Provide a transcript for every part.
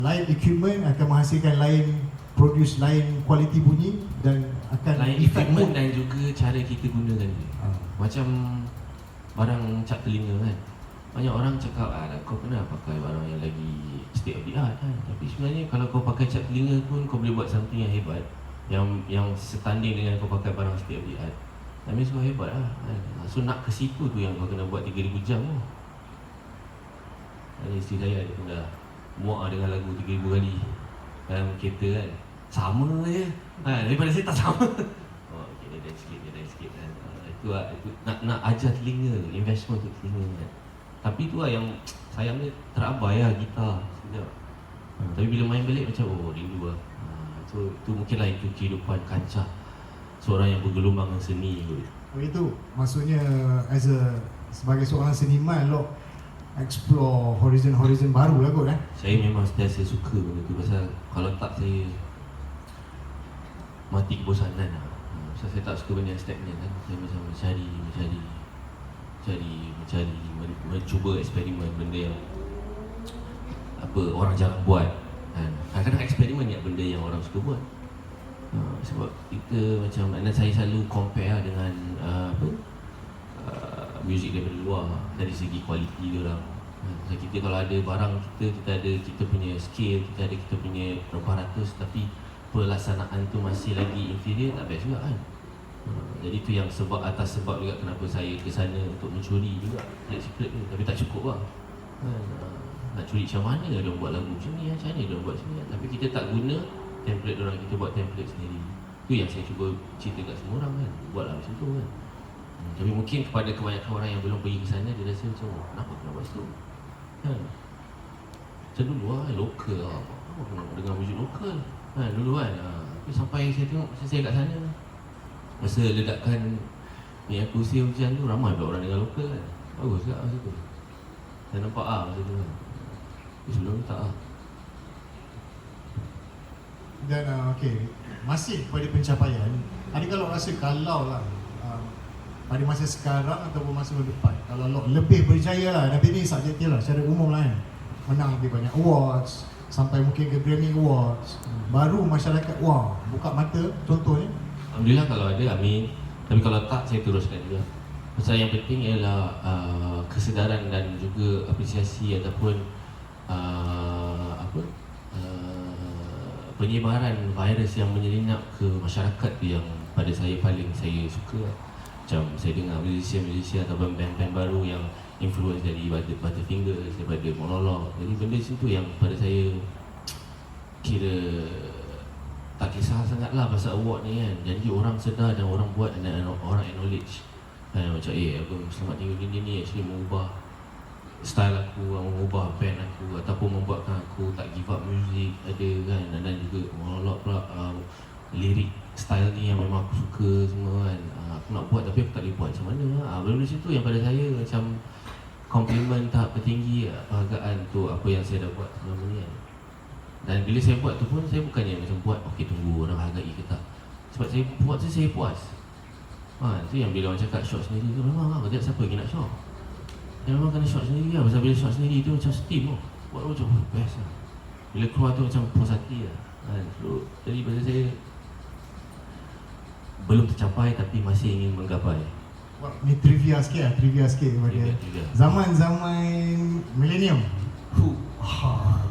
Lain equipment akan menghasilkan lain, produce lain kualiti bunyi dan akan lain equipment dan juga cara kita gunakan dia. Macam barang cap telinga kan, banyak orang cakap kau pernah pakai barang yang lagi state of the art kan. Tapi sebenarnya kalau kau pakai cap telinga pun kau boleh buat something yang hebat, yang setanding dengan kau pakai barang state of the art. That means kau hebat lah kan. So nak ke situ tu yang kau kena buat 3,000 jam tu. Isteri saya dia pun dah muak dengan lagu 3,000 kali dalam kereta kan. Sama je daripada saya tak sama. Oh okay, dia dah sikit kan. Itu nak ajar telinga, investment untuk telinga kan. Tapi tu lah yang sayangnya terabai lah gitar sekejap. Tapi bila main balik macam rindu lah. So tu mungkinlah itu kehidupan kancah seorang yang bergelombang dengan seni kot. Itu maksudnya sebagai seorang seniman lo explore horizon baru lah kot kan. Saya memang sentiasa suka benda tu, pasal kalau tak saya mati kebosanan lah. So, saya tak suka benda yang stagnan kan. Saya macam mencuba eksperimen benda yang orang jarang buat kan. Kadang-kadang eksperimen ni benda yang orang suka buat. Sebab kita macam, dan saya selalu compare dengan muzik daripada luar dari segi kualiti dia orang. So, kita kalau ada barang kita punya skill, kita punya rempah ratus, tapi pelaksanaan tu masih lagi inferior, tak best juga kan. Jadi tu yang atas sebab juga kenapa saya ke sana untuk mencuri juga secret tu, tapi tak cukup lah. Nak curi macam mana dia buat lagu macam ni, macam mana dia buat macam ni, tapi kita tak guna template dia orang, kita buat template sendiri. Tu yang saya cuba cerita kat semua orang kan, buatlah macam tu kan. Tapi mungkin kepada kebanyakan orang yang belum pergi ke sana, dia rasa macam kenapa kena buat situ kan. Macam dulu lah, lokal lah, apa kena dengar muzik lokal kan dulu kan. Tapi sampai saya tengok masa saya kat sana, masa ledakan ni aku usia hujan tu, ramai pula orang dengar lokal kan. Bagus kat masa tu, saya nampak masa tu kan. Tapi sebelum tu tak Dan okay, masih kepada pencapaian, adakah lo rasa kalau lah pada masa sekarang ataupun masa depan, kalau lo lebih berjaya lah, tapi ni subjektif lah secara umum lah kan, menang lebih banyak awards sampai mungkin ke Grammy Awards, baru masyarakat buka mata contohnya? Alhamdulillah kalau ada, amin. Tapi kalau tak, saya teruskan juga. Pasal yang penting ialah kesedaran dan juga apresiasi ataupun penyebaran virus yang menyelinap ke masyarakat tu yang pada saya paling saya suka. Macam saya dengar musisi ataupun band-band baru yang influence dari Butterfingers, daripada Monolog. Jadi benda situ yang pada saya kira tak kisah sangat lah pasal award ni kan. Jadi orang sedar dan orang buat dan orang acknowledge macam aku Selamat Tinggal Gini ni actually mengubah style aku, mengubah band aku, ataupun membuatkan aku tak give up music ada kan. Dan juga Monolog pula lirik style ni yang memang aku suka semua kan. Aku nak buat tapi aku tak boleh buat macam mana. Benda-benda situ yang pada saya macam komplimen tahap tertinggi, penghargaan tu apa yang saya dah buat selama ni kan. Dan bila saya buat tu pun, saya bukannya macam buat okey tunggu orang hargai ke tak. Sebab saya buat tu saya puas. Itu yang bila orang cakap shot sendiri tu, memang tak siapa lagi nak shot. Memang kena shot sendiri lah. Pasal bila shot sendiri tu macam steam tu, buat macam best lah. Bila keluar tu macam puas hati lah so, jadi pada saya belum tercapai tapi masih ingin menggapai. Ni trivia sikit kepada zaman-zaman milenium.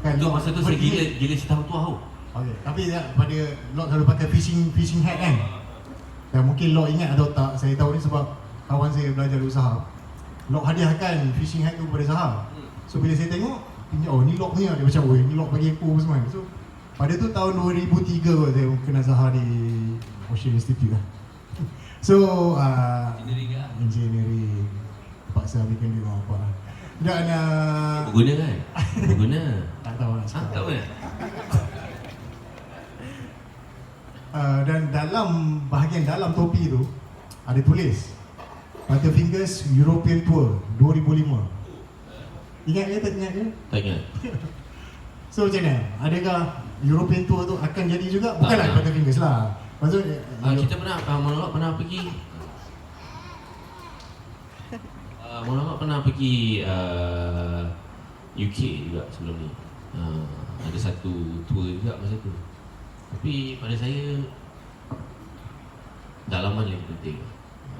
Kan tu masa tu saya gila cerita tu tahu. Okay, tapi pada Lok selalu pakai fishing hat kan. Dan mungkin Lok ingat atau tak, saya tahu ni sebab kawan saya belajar usaha. Lok hadiahkan fishing hat tu kepada Zahar. So bila saya tengok, ni Lok punya, dia macam ni Lok bagi aku semua. So pada tu tahun 2003 kot saya kenal Zahar di Ocean Institute lah. So engineering terpaksa ambilkan dia apa lah. Dan berguna kan? Berguna? Tak tahu lah. Tak tahu kan? Dan dalam bahagian dalam topi tu ada tulis Butterfingers European Tour 2005. Ingat ke tak ingat ke? Tak ingat. So macam mana? Adakah European Tour tu akan jadi juga? Bukanlah Butterfingers lah. Maksudnya kita Monolog pernah pergi Monolog pernah pergi UK juga sebelum ni. Ada satu tour juga masa tu. Tapi pada saya dalaman lebih penting.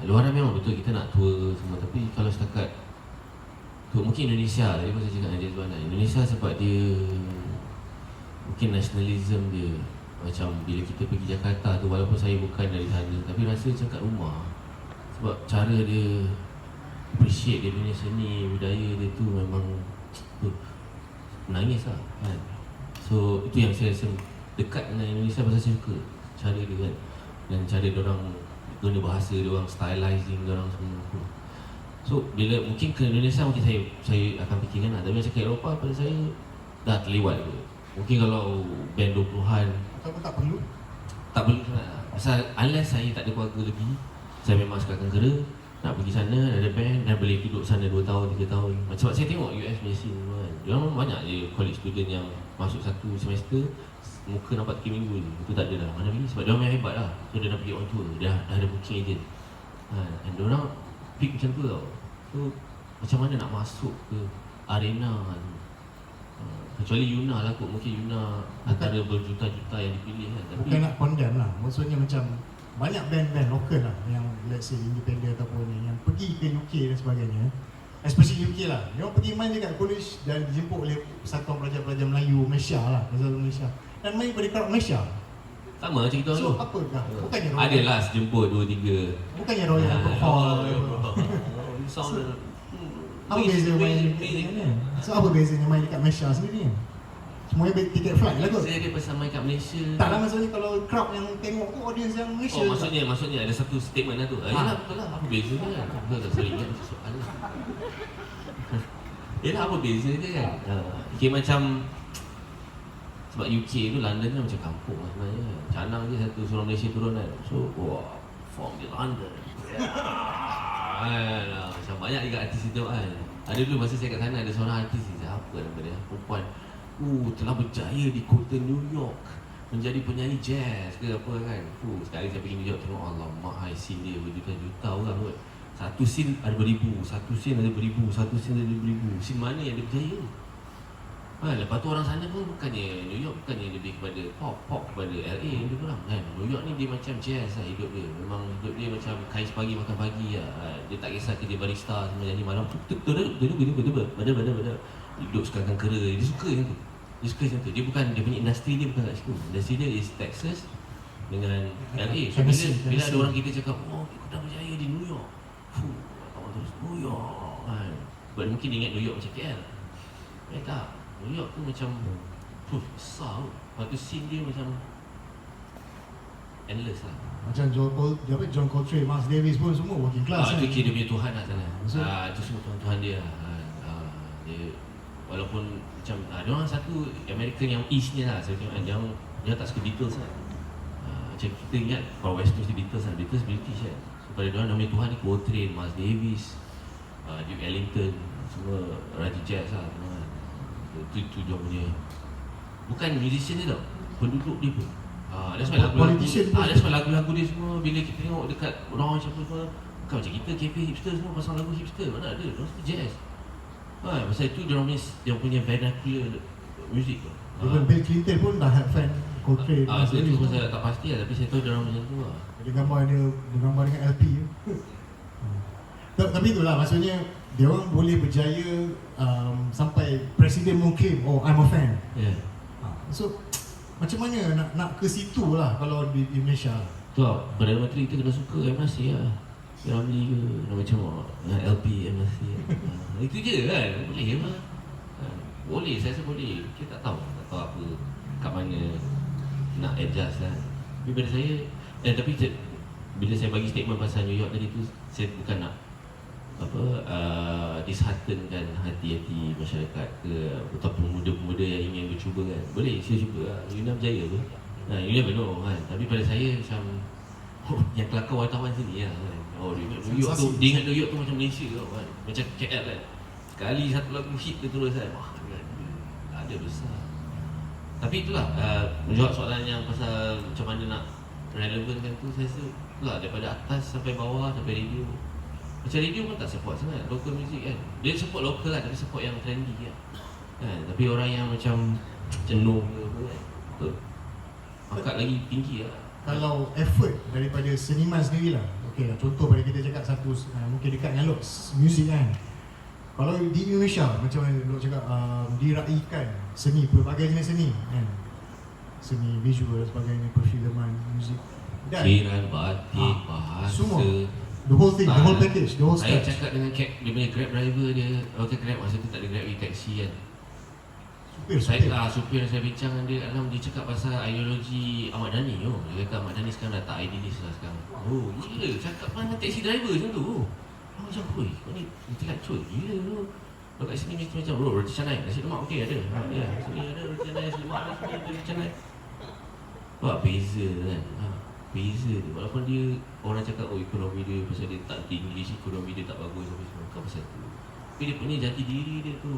Luaran memang betul kita nak tour semua, tapi kalau setakat tour mungkin Indonesia, tadi pun saya cakap dengan Jazwan, Indonesia sebab dia mungkin nationalism dia. Macam bila kita pergi Jakarta tu, walaupun saya bukan dari sana, tapi rasa macam kat rumah. Sebab cara dia appreciate dia punya seni, budaya dia tu memang menangis lah kan. So itu yang saya rasa dekat dengan Indonesia pasal saya suka cara dia kan. Dan cara diorang guna bahasa diorang, stylizing diorang semua tu. So bila mungkin ke Indonesia mungkin saya akan fikirkan lah. Tapi macam ke Eropah pada saya dah terlewat ke. Mungkin kalau band 20-an Ataupun tak perlu. tak boleh sangat lah. Pasal unless saya tak ada keluarga lagi, saya memang sekarang kera nak pergi sana, ada band dan boleh duduk sana 2 tahun, 3 tahun. Sebab saya tengok US Malaysia semua kan, diorang banyak je college student yang masuk 1 semester muka nampak 3 minggu je. Itu tak ada dah, mana lagi? Sebab diorang yang hebat lah. So dia dah pergi on tour, dah ada booking agent dan diorang pick macam tu tau. So macam mana nak masuk ke arena kan? Kecuali Yuna lah kot, mungkin Yuna antara berjuta-juta yang dipilih kan. Tapi Bukan nak condemn lah, maksudnya macam banyak band-band lokal lah yang let's say independent ataupun yang pergi ke UK dan sebagainya, especially UK lah, dia orang pergi main dekat college dan dijemput oleh Persatuan Pelajar-Pelajar Melayu Malaysia lah, Persatuan Malaysia, dan main pada crowd Malaysia. sama macam kita So tu. apakah? Bukannya Royal, Adalah sejemput 2-3. bukannya Royal Albert Hall. Apa beza main dekat mana? So apa bezanya main dekat Malaysia sendiri ni? Semuanya tiket flight lah kot. Saya dia pasal main kat Malaysia. Tak lah, maksudnya kalau crowd yang tengok tu audience yang Malaysia. Oh maksudnya ada satu statement lah tu. Yalah betul lah, apa beza dia kan? Betul tak, saya ingat macam soalan lah. Yalah apa beza dia kan? Okay, macam sebab UK tu, London kan macam kampung lah sebenarnya. Canang je satu suruh Malaysia turun kan. So wah, from the London. Alah, macam banyak juga artis itu kan. Ada dulu masa saya kat sana ada seorang artis ni, siapa nama dia? Perempuan telah berjaya di kota New York menjadi penyanyi jazz ke apa kan. Sekali saya pergi New York tengok, alamak, high scene dia berjuta-juta orang kot. Satu scene ada beribu, satu scene ada beribu, satu scene ada beribu. Scene mana yang dia berjaya? Lepas tu orang sana pun bukannya New York, bukannya lebih kepada pop kepada LA lebih kurang kan. New York ni dia macam jazz lah hidup dia. Memang hidup dia macam kais pagi makan pagi lah. Dia tak kisah kerja barista semua, nyanyi malam duduk sekarang kera. Dia suka macam tu. Dia suka macam tu. Dia bukan, dia punya industri dia bukan kat situ. Industri dia is Texas dengan LA. So bila ada orang kita cakap, oh aku dah berjaya di New York, orang terus New York kan. Sebab mungkin dia ingat New York macam KL. Tak, New York tu macam besar. Lepas tu scene dia macam endless lah. Macam John Coltrane, Miles Davis pun semua working class Itu kan. kira dia punya Tuhan lah sana. So, Itu semua Tuhan-Tuhan dia lah. Dia walaupun macam dia orang satu American yang East ni lah, saya tengok dia tak suka Beatles lah. Macam kita ingat kalau West Coast di Beatles lah, Beatles British kan. So pada dia orang namanya Tuhan ni Coltrane, Miles Davis, Duke Ellington, semua Raja Jazz lah. Itu dia punya, bukan musician dia tau, penduduk dia pun. That's why lagu-lagu dia semua bila kita tengok dekat orang macam semua, bukan macam kita cafe hipster semua pasang lagu hipster, mana ada, orang suka jazz. Pasal itu dia punya vernacular music tu. Even Bill Clinton pun dah have fan Coltrane. Itu pun saya tak pasti lah, tapi saya tahu dia orang macam tu lah. Ada gambar dia bergambar dengan LP je. Tapi itulah maksudnya dia orang boleh berjaya sampai presiden pun claim, oh I'm a fan. So macam mana nak ke situ lah kalau di Malaysia. Tu lah, Perdana Menteri kita kena suka MNC lah. Ramli ke, macam LP, MNC. Itu je kan, boleh ke apa? Boleh, saya rasa boleh. Kita tak tahu apa, kat mana nak adjust lah. Tapi pada saya, tapi bila saya bagi statement pasal New York tadi tu, saya bukan nak disheartenkan hati-hati masyarakat ke ataupun pemuda-pemuda yang ingin bercuba kan. Boleh, saya cuba lah. Yuna berjaya tu. You never know kan. Tapi pada saya macam yang kelakar wartawan sini lah kan. Dia ingat New York tu, dia ingat New York tu macam Malaysia tau kan. Macam KL kan. Sekali satu lagu hit dia terus kan. Wah kan. Ada besar. Tapi itulah, menjawab soalan yang pasal macam mana nak relevan kan tu, saya rasa itulah daripada atas sampai bawah, sampai radio. Macam radio pun tak support sangat local music kan. Dia support local lah, tapi support yang trendy kan. Tapi orang yang macam jenuh ke apa kan, betul, angkat lagi tinggi lah. Kalau effort daripada seniman sendirilah, okey lah, contoh pada kita cakap satu mungkin dekat dengan Lok muzik kan. Kalau di Indonesia macam mana Lok cakap, diraikan seni, pelbagai jenis seni kan, seni visual dan sebagainya, perfilman, muzik dan Kiran, batik, bahasa, semua, the whole thing, the whole package, the whole Saya stretch. cakap dengan dia punya Grab driver dia, Grab masa tu tak ada Grab di taksi kan. Supir saya bincang dengan dia, dia cakap pasal ideologi Ahmad Dhani. Dia kata Ahmad Dhani sekarang dah tak idealis lah sekarang. Gila, cakap mana taxi driver macam tu. Macam, kau ni cakap cuy, gila tu. Kalau kat sini mesti macam, roti canai, nasi lemak okey ada. Ya, sini ada roti canai, nasi lemak, sini ada roti canai. Beza kan. Beza tu. Walaupun dia, orang cakap, ekonomi dia pasal dia tak tinggi, ekonomi dia tak bagus, apa semua. Kau pasal tu. Tapi dia punya jati diri dia tu.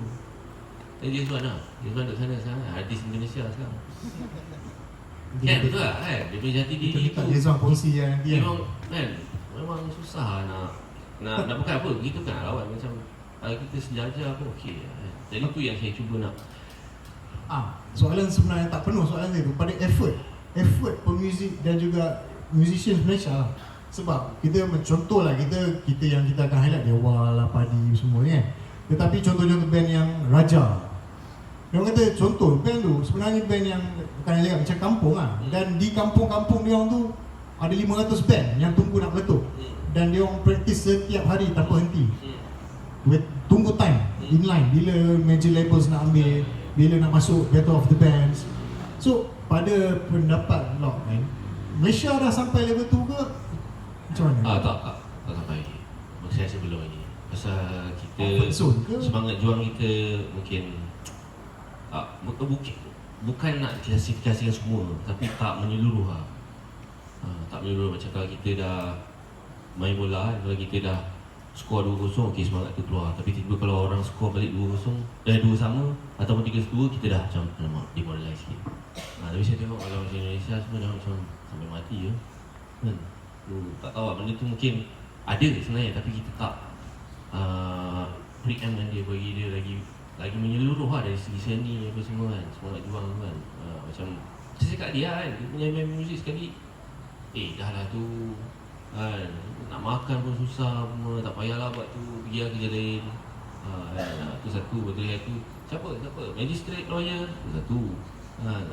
Dia Zuan lah. Dia Zuan kat sana sekarang, artis Indonesia sekarang. Kan, betul lah kan? Dia punya jati diri tu. Dia Zuan kongsi yang dia kan, memang susah nak bukan apa, begitu kan lawan macam kita sejajar pun okey kan? Jadi tu yang saya cuba nak. Soalan sebenarnya tak penuh soalan dia tu, pada effort pemuzik dan juga musician Malaysia lah. Sebab kita contohlah, kita yang kita akan highlight Dewa lah, Padi semua kan. Tetapi contoh-contoh band yang Raja, dia orang kata contoh band tu sebenarnya band yang bukan cakap macam kampung lah. Dan di kampung-kampung dia orang tu ada 500 band yang tunggu nak meletup. Dan dia orang praktis setiap hari tanpa henti. Tunggu time, inline, bila major labels nak ambil, bila nak masuk Battle of the Bands. So pada pendapat Lok kan, Malaysia dah sampai level tu ke? Macam mana? Tak sampai. Saya rasa belum lagi. Pasal kita semangat juang kita mungkin bukan nak klasifikasikan semua, tapi tak menyeluruh lah. Tak menyeluruh. Macam kalau kita dah main bola, kalau kita dah skor 2-0, okey, semangat tu keluar. Tapi tiba-tiba kalau orang skor balik 2-0, 2 sama ataupun 3-2, kita dah macam demoralize sikit. Tapi saya tengok kalau macam Indonesia semua dah macam sampai mati je kan. Tak tahu lah, benda tu mungkin ada sebenarnya, tapi kita tak preempt dengan dia, bagi dia lagi menyeluruh lah dari segi seni apa semua kan, semangat juang kan. Macam saya cakap dia kan, dia punya main muzik sekali, dah lah tu kan, nak makan pun susah semua, tak payahlah buat tu, pergi lah kerja lain. Tu satu, betul tu. Siapa? Magistrate, lawyer, tu satu kan.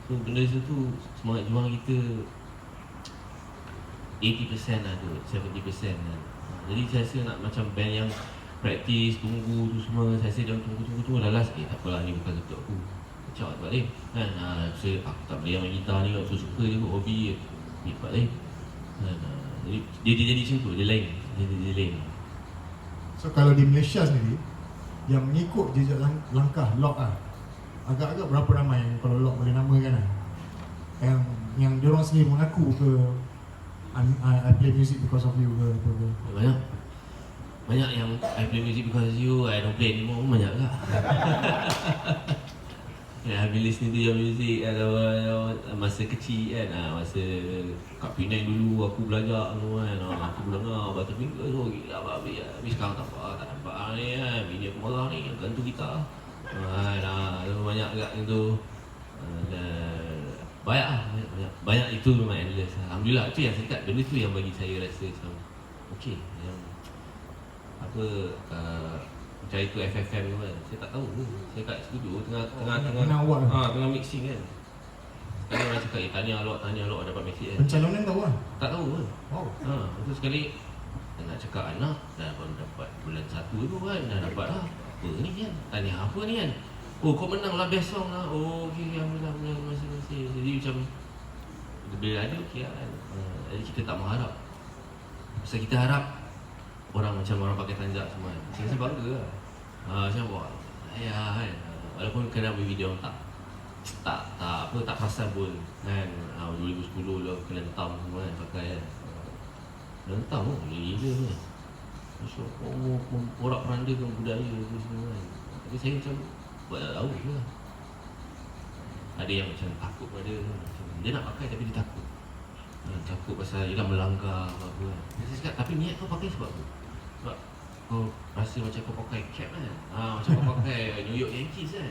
So benda tu semangat juang kita 80% lah tu, 70% kan. Jadi saya rasa nak macam band yang praktis, tunggu tu semua, saya rasa dia tunggu dah last, tak apalah, ni bukan untuk aku, kacau tak boleh kan. Aku tak boleh main gitar ni, aku suka je, hobi je, tak boleh kan. Jadi dia jadi macam tu, dia lain. So kalau di Malaysia sendiri, yang mengikut jejak langkah Lok lah, agak-agak berapa ramai kalau Lok boleh namakan lah, yang diorang sendiri mengaku ke I play music because of you ke apa ke? Banyak yang I play music because of you, I don't play anymore, banyak lah. I've been listening to your music masa kecil kan, masa kat Penang dulu aku belajar kan, aku dengar Butterfinger tu gila babi, tapi sekarang tak nampak ni kan, bini aku marah ni, gantung gitar banyak agak itu. Banyak itu memang endless. Alhamdulillah, itu yang saya cakap, benda tu yang bagi saya rasa macam okey, yang macam itu FFM tu kan, saya tak tahu pun. Saya kat studio tengah mixing kan, sekali orang cakap tanya Lok dapat mixing kan, pencalonan tahu lah? Tak tahu pun. Wow. Itu sekali nak cakap anak dah baru dapat bulan 1 tu kan, dah dapat lah. Apa ni kan, tanya apa ni kan, kau menang lah best song lah. Okey, alhamdulillah, masih. Jadi macam bila ada okey lah kan. Jadi kita tak mengharap. Pasal kita harap orang pakai tanjak semua kan. Saya rasa bangga lah. Macam buat kan. Walaupun kadang video tak perasan pun kan. 2010 lah kena hentam semua kan, pakai kan. Kena hentam pun, gila kan. Masyuk, porak perandakan budaya tu semua kan. Tapi saya macam buat tak tahu je lah. Ada yang macam takut pada dia nak pakai tapi dia takut. Takut pasal dia dah melanggar apa kan. Saya cakap, tapi niat kau pakai sebab apa? Sebab kau rasa macam kau pakai cap kan, macam kau pakai New York Yankees kan,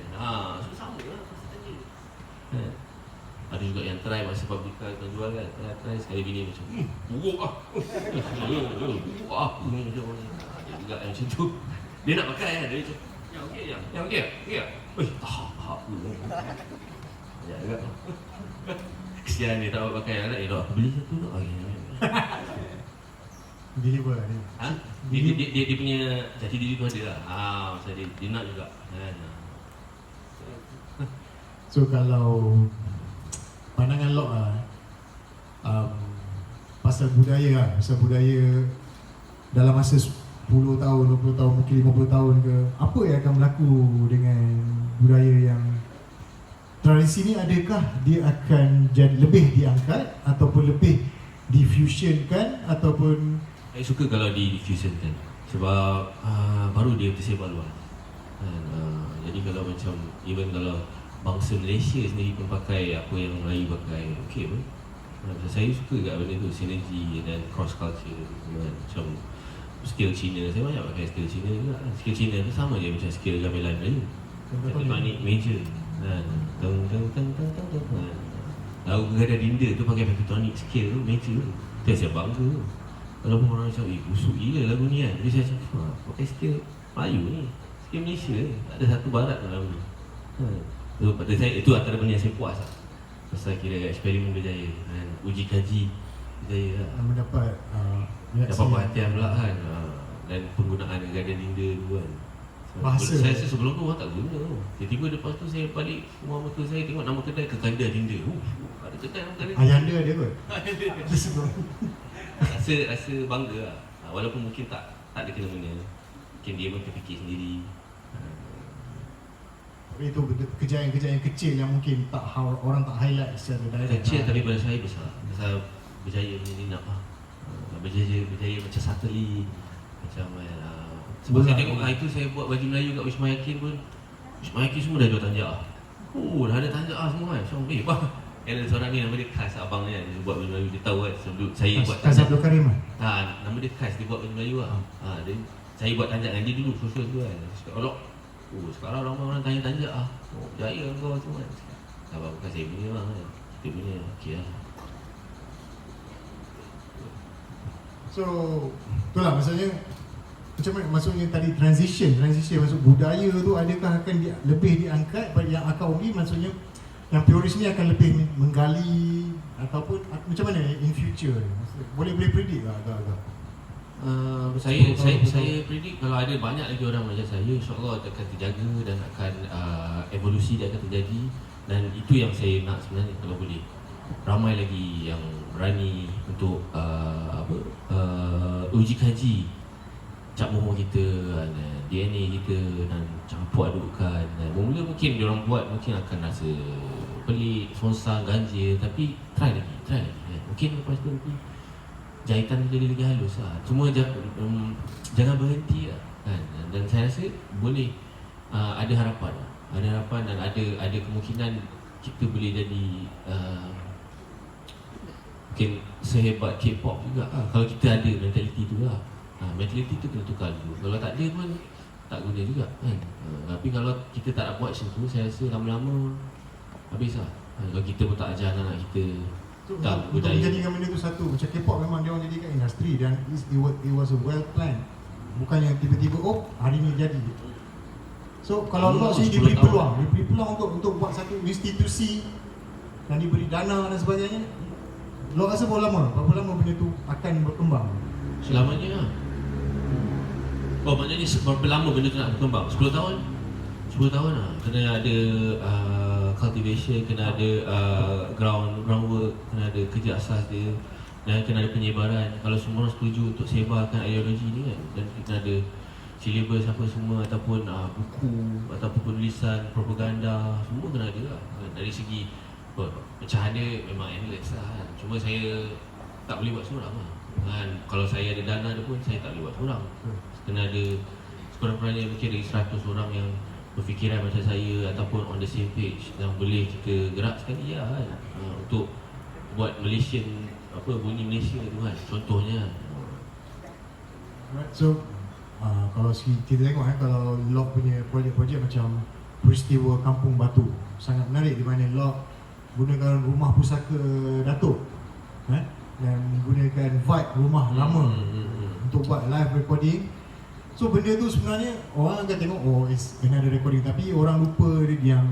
so sama lah masa tanya. Ada juga yang try masa pabrika kau jual kan, try sekali bini macam buruk lah, buruk apa ni macam mana. Dia juga yang macam tu, dia nak pakai kan, dia macam yang okey tak ya juga. Kesian dia tak dapat pakai kan, aku beli satu tak lagi. Deliver dia. Dia punya jati diri tu ada lah. Macam dia nak juga kan. So kalau pandangan Lok lah, pasal budaya dalam masa 10 tahun, 20 tahun, mungkin 50 tahun ke, apa yang akan berlaku dengan budaya yang tradisi ni? Adakah dia akan jadi lebih diangkat ataupun lebih diffusionkan ataupun Saya suka kalau di-diffusionkan sebab baru dia tersebar luas kan. Jadi kalau macam even kalau bangsa Malaysia sendiri pun pakai apa yang Melayu pakai, okey pun. Saya suka kat benda tu, sinergi dan cross culture kan. Macam skill Cina, saya banyak pakai skill Cina juga. Skill Cina tu sama je macam skill gamelan Melayu. Tektonik major kan. Lagu Gada Dinda tu pakai tektonik skill tu major tu. Dia saya bangga tu. Walaupun orang macam, busuk gila lagu ni kan. Tapi saya cakap, pakai skill Melayu ni, skill Malaysia ni. Tak ada satu barat dalam ni. Pada saya, itu antara benda yang saya puas lah. Pasal kira eksperimen berjaya kan. Uji kaji berjaya lah. mendapat Dapat perhatian pula kan. Dan penggunaan Gada Dinda tu kan. Bahasa. Saya rasa sebelum tu orang tak guna tu. Tiba-tiba lepas tu saya balik rumah mertua saya, tengok nama kedai Kekanda Dinda. Ada kedai nama kedai Ayanda dia kot. Dia sebelum. Rasa bangga lah. Walaupun mungkin tak ada kena-mena. Mungkin dia pun terfikir sendiri. Itu kejayaan-kejayaan kecil yang mungkin orang tak highlight secara direct. Kecil tapi pada saya besar. Pasal berjaya ni nak lah. Berjaya macam satelit. Macam sebab saya tengok itu saya buat baju Melayu kat Wisma Yakin pun. Wisma Yakin semua dah jual tanjak. Dah ada tanjak semua kan. Macam bang. Ada seorang ni nama dia Khas, abang ni kan. Dia buat baju Melayu, dia tahu kan sebelum saya buat Khas Abdul Karim kan? Nama dia Khas, dia buat baju Melayu lah. Saya buat tanjak dengan dia dulu, sosial tu kan. Cakap, Lok, sekarang orang tanya tanjak lah. Berjaya kau tu kan. Tak apa, bukan saya punya bang kan. Kita punya, okey lah. So, itulah maksudnya tadi transition masuk budaya tu, adakah akan lebih diangkat pada yang akar umbi, maksudnya yang purist ni akan lebih menggali ataupun macam mana in future ni? Boleh predict lah agak-agak. Saya predict kalau ada banyak lagi orang macam saya, insyaAllah akan terjaga dan akan evolusi dia akan terjadi. Dan itu yang saya nak sebenarnya kalau boleh. Ramai lagi yang berani untuk uji kaji cap mohon kita, DNA kita dan campur adukkan. Mula mungkin diorang buat mungkin akan rasa pelik, sonsang, ganjil, tapi try lagi kan. Mungkin lepas tu nanti jahitan jadi lagi halus lah. Cuma jangan berhenti lah kan. Dan saya rasa boleh ada harapan dan ada kemungkinan kita boleh jadi mungkin sehebat K-pop juga kalau kita ada mentaliti tu lah. Mentaliti tu kena tukar dulu. Kalau tak ada pun tak guna juga kan. Tapi kalau kita tak nak buat macam tu, saya rasa lama-lama habis lah. Kalau kita pun tak ajar anak kita tak untuk budaya. menjadikan benda tu satu, macam K-pop memang dia orang jadikan industri dan it was a well planned. Bukannya tiba-tiba hari ni jadi. So kalau Lok sini diberi peluang untuk buat satu institusi dan diberi dana dan sebagainya, Lok rasa berapa lama benda tu akan berkembang? Selamanya lah. Maknanya berapa lama benda tu nak berkembang? 10 tahun? 10 tahun lah. Kena ada cultivation, kena ada groundwork, kena ada kerja asas dia, dan kena ada penyebaran. Kalau semua orang setuju untuk sebarkan ideologi ni kan, dan kena ada syllabus apa semua, ataupun buku, ataupun penulisan, propaganda, semua kena ada lah. Dari segi pecahan dia memang endless lah kan. Cuma saya tak boleh buat seorang lah kan. Kalau saya ada dana dia pun saya tak boleh buat seorang. Kena ada sekurang-kurangnya mungkin ada 100 orang yang berfikiran macam saya ataupun on the same page yang boleh kita gerak sekali ya kan. Untuk buat Malaysian bunyi Malaysia tu kan contohnya. So kalau kita tengok kalau Lock punya projek-projek macam Peristiwa Kampung Batu, sangat menarik di mana Lock gunakan rumah pusaka Datuk dan gunakan vibe rumah lama untuk buat live recording. So benda tu sebenarnya orang akan tengok it's another recording, tapi orang lupa dia yang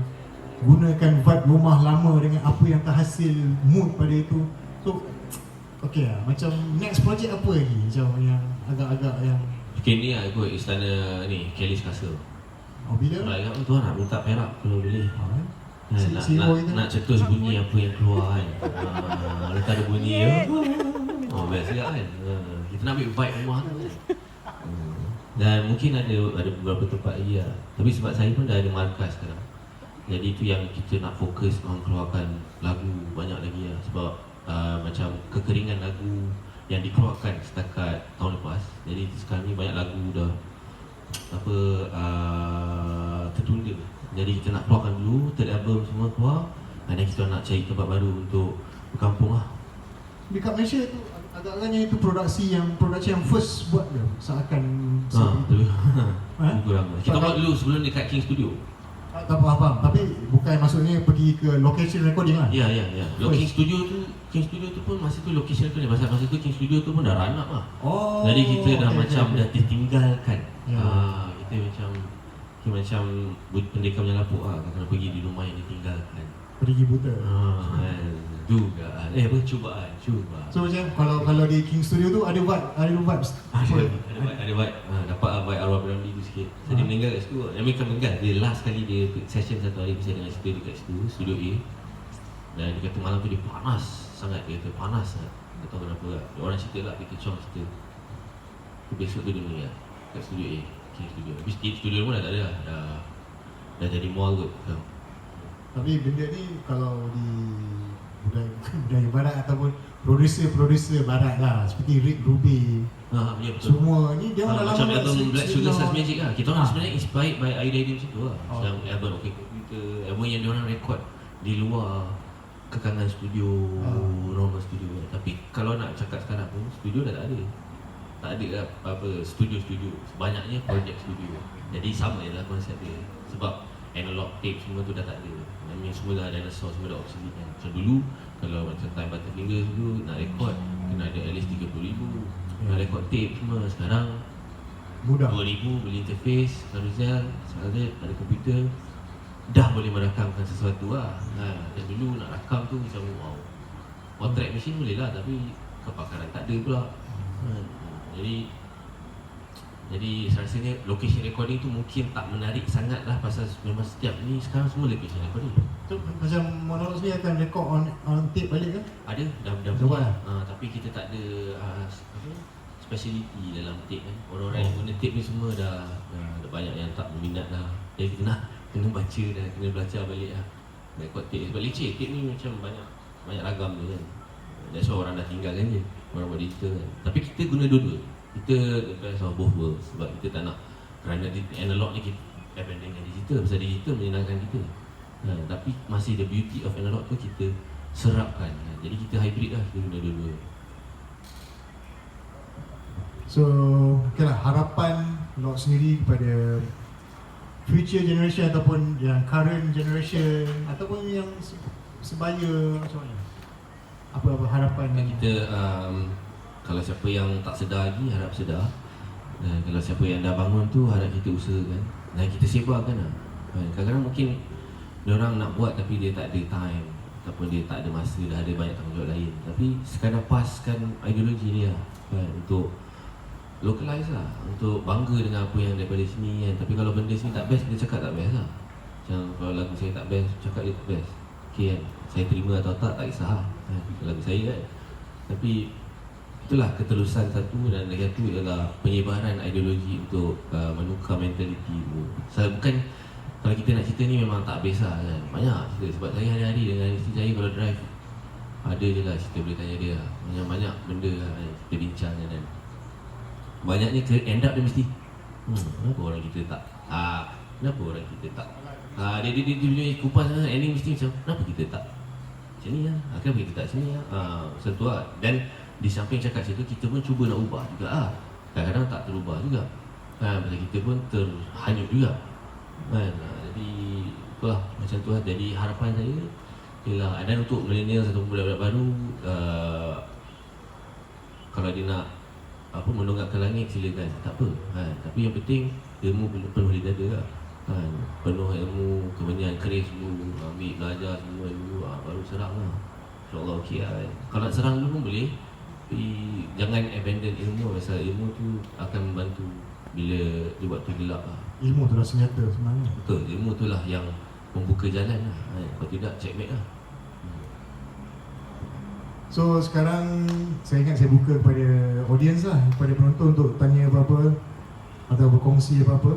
gunakan vibe rumah lama dengan apa yang terhasil mood pada itu. So okay lah, macam next project apa lagi macam yang agak-agak yang ni lah ikut istana ni, Kelly's Castle. bila? Right, tuan nak minta perak kalau boleh. Nak cetus bunyi apa yang keluar kan. Letak ada bunyi ya. Best juga kan. Kita nak ambil vibe rumah tu kan. Dan mungkin ada beberapa tempat lagi lah. Tapi sebab saya pun dah ada markas sekarang. Jadi itu yang kita nak fokus mengeluarkan lagu banyak lagi lah. Sebab macam kekeringan lagu yang dikeluarkan setakat tahun lepas. Jadi sekarang ni banyak lagu dah tertunda. Jadi kita nak keluarkan dulu, third album semua keluar, dan kita nak cari tempat baru untuk berkampung lah. Dekat Malaysia tu agak-agaknya itu produksi yang first buat dia seakan betul. Kurang. Kita buat dulu sebelum dekat King Studio. Tak apa-apa, tapi bukan maksudnya pergi ke location recording lah. Ya. King Studio tu pun masa tu location recording. Masa tu King Studio tu pun dah run up lah. Jadi kita dah dah ditinggalkan. Kita macam pendekar punya lapuk lah, kena pergi di rumah yang ditinggalkan. Pergi buta. Juga. Cubaan. So macam kalau di King Studio tu ada vibes. Ada vibe. Dapat vibe arwah Ramli tu sikit. Saya meninggal kat situ. Yang kan meninggal. Dia last kali dia session satu hari saya dengan situ dekat situ, Studio A. Dan dia kata malam tu dia panas sangat. Dia kata panas sangat. Tak tahu kenapa lah. Orang cerita lah, Peter Chong cerita. Besok tu dia meninggal kat Studio A, King Studio. Habis studio pun dah tak ada lah. Dah jadi mall kot. Tapi benda ni kalau di budaya barat ataupun producer barat lah, seperti Rick Rubin, ya betul. Semua ni dia orang macam dalam album Black Sugar Sex Magic lah. Kita orang sebenarnya inspired by idea macam tu lah. Macam album OK Computer, album yang dia orang record di luar kekangan studio, normal studio. Tapi kalau nak cakap sekarang pun studio dah tak ada. Tak ada lah studio. Banyaknya project studio. Jadi sama je lah konsep dia. Sebab analog tape semua tu dah tak ada. Yang semua dah dinosaur, semua dah obsolete kan. Macam dulu kalau macam Time Butterfinger dulu nak record kena ada at least 30,000. Nak record tape semua. Sekarang mudah. 2,000 beli interface, carousel, ada komputer, dah boleh merakamkan sesuatu lah. Dan dulu nak rakam tu macam wow. Track machine boleh lah, tapi kepakaran tak ada pula. Jadi rasanya location recording tu mungkin tak menarik sangat lah, pasal memang setiap ni sekarang semua location recording. So macam Monologues ni akan record on tape balik ke? Ada, dah buat lah. tapi kita tak ada speciality dalam tape kan. Orang-orang yang guna tape ni semua dah banyak yang tak berminat lah. Jadi kita kena baca dan kena belajar balik lah record tape. Sebab leceh, tape ni macam banyak ragam tu kan. That's why orang dah tinggalkan je, orang buat digital kan. Tapi kita guna dua-dua. Kita the best of both worlds. Sebab kita tak nak, kerana analog ni kita banding dengan digital. Pasal digital menyenangkan kita. Tapi masih the beauty of analog tu kita serapkan. Jadi kita hybrid lah, kita guna dua-dua. So okay lah, harapan Lock sendiri kepada future generation ataupun yang current generation ataupun yang sebaya macam mana? Apa harapan kita kalau siapa yang tak sedar lagi, harap sedar. Dan kalau siapa yang dah bangun tu, harap kita usahakan dan kita sebarkan lah. Kadang-kadang mungkin diorang nak buat tapi dia tak ada time ataupun dia tak ada masa, dah ada banyak tanggungjawab lain. Tapi sekadar paskan ideologi ni lah untuk localize lah, untuk bangga dengan apa yang daripada sini kan. Tapi kalau benda sini tak best, dia cakap tak best lah. Macam kalau lagu saya tak best, cakap dia tak best. Okay kan, saya terima atau tak kisah lah. Lagu saya kan. Tapi itulah keterusan satu, dan lagi satu ialah penyebaran ideologi untuk menukar mentaliti tu. Bukan, kalau kita nak cerita ni memang tak habis lah kan. Banyak cerita, sebab saya hari-hari dengan isteri saya kalau drive ada je lah cerita, boleh tanya dia lah. Banyak benda lah kita bincang kan. Banyaknya end up dia mesti kenapa orang kita tak kenapa orang kita tak dia punya kupas ending mesti macam kenapa kita tak macam ni lah, kenapa kita tak macam ni lah, macam tu lah. Dan di samping cakap situ, kita pun cuba nak ubah juga lah. Kadang-kadang tak terubah juga. Masa kita pun terhanyut juga kan. Jadi itulah macam tu lah. Jadi harapan saya ialah, dan untuk millennials atau budak-budak baru, kalau dia nak mendongak ke langit silakan, tak apa kan. Tapi yang penting ilmu penuh di dada lah kan. Penuh ilmu, kemenyan keris dulu, ambil belajar semua dulu, baru serang lah. InsyaAllah okey lah kan. Kalau nak serang dulu pun boleh, tapi jangan abandon ilmu. Pasal ilmu tu akan membantu bila di waktu gelap lah. Ilmu tu dah senjata sebenarnya. Betul, ilmu tu lah yang membuka jalan lah kan. Kalau tidak, checkmate lah. So sekarang saya ingat saya buka kepada audience lah, kepada penonton untuk tanya apa-apa atau berkongsi apa-apa.